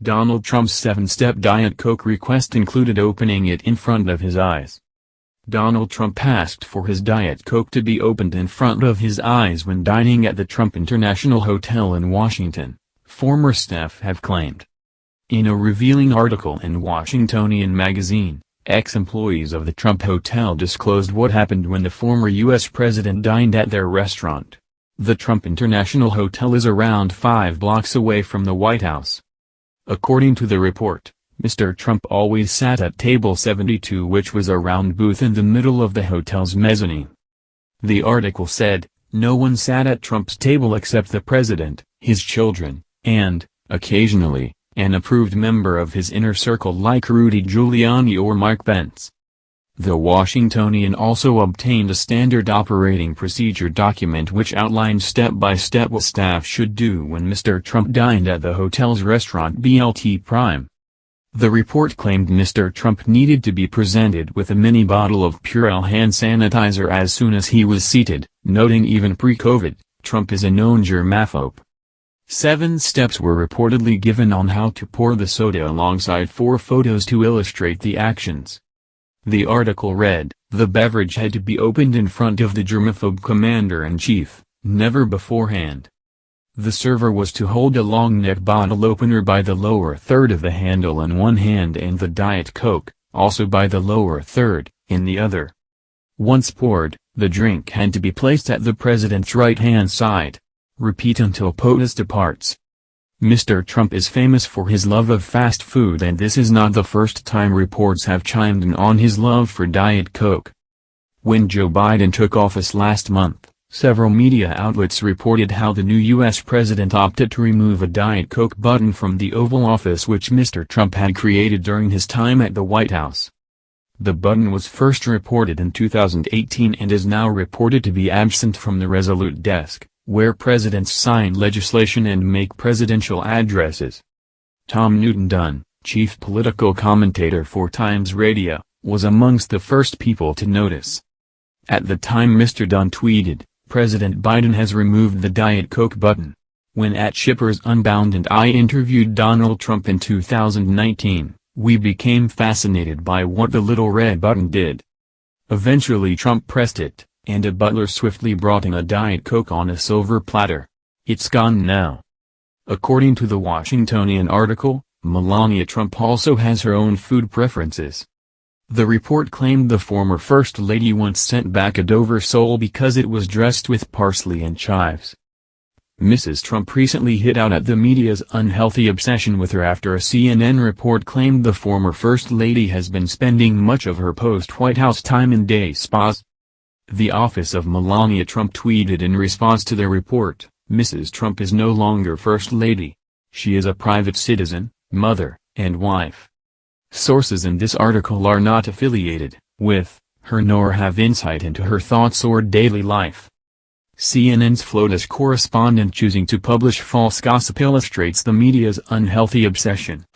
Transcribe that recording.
Donald Trump's 7-step Diet Coke request included opening it in front of his eyes. Donald Trump asked for his Diet Coke to be opened in front of his eyes when dining at the Trump International Hotel in Washington, former staff have claimed. In a revealing article in Washingtonian magazine, ex-employees of the Trump Hotel disclosed what happened when the former U.S. president dined at their restaurant. The Trump International Hotel is around 5 blocks away from the White House. According to the report, Mr. Trump always sat at table 72, which was a round booth in the middle of the hotel's mezzanine. The article said, no one sat at Trump's table except the president, his children, and, occasionally, an approved member of his inner circle like Rudy Giuliani or Mike Pence. The Washingtonian also obtained a standard operating procedure document which outlined step-by-step what staff should do when Mr. Trump dined at the hotel's restaurant BLT Prime. The report claimed Mr. Trump needed to be presented with a mini bottle of Purell hand sanitizer as soon as he was seated, noting even pre-COVID, Trump is a known germaphobe. 7 steps were reportedly given on how to pour the soda alongside 4 photos to illustrate the actions. The article read, the beverage had to be opened in front of the germaphobe commander-in-chief, never beforehand. The server was to hold a long neck bottle opener by the lower third of the handle in one hand and the Diet Coke, also by the lower third, in the other. Once poured, the drink had to be placed at the president's right-hand side. Repeat until POTUS departs. Mr. Trump is famous for his love of fast food, and this is not the first time reports have chimed in on his love for Diet Coke. When Joe Biden took office last month, several media outlets reported how the new U.S. president opted to remove a Diet Coke button from the Oval Office which Mr. Trump had created during his time at the White House. The button was first reported in 2018 and is now reported to be absent from the Resolute desk, where presidents sign legislation and make presidential addresses. Tom Newton-Dunn, chief political commentator for Times Radio, was amongst the first people to notice. At the time Mr. Dunn tweeted, President Biden has removed the Diet Coke button. When at Shippers Unbound and I interviewed Donald Trump in 2019, we became fascinated by what the little red button did. Eventually Trump pressed it, and a butler swiftly brought in a Diet Coke on a silver platter. It's gone now. According to the Washingtonian article, Melania Trump also has her own food preferences. The report claimed the former First Lady once sent back a Dover sole because it was dressed with parsley and chives. Mrs. Trump recently hit out at the media's unhealthy obsession with her after a CNN report claimed the former First Lady has been spending much of her post-White House time in day spas. The office of Melania Trump tweeted in response to the report, Mrs. Trump is no longer First Lady. She is a private citizen, mother, and wife. Sources in this article are not affiliated with her nor have insight into her thoughts or daily life. CNN's FLOTUS correspondent choosing to publish false gossip illustrates the media's unhealthy obsession.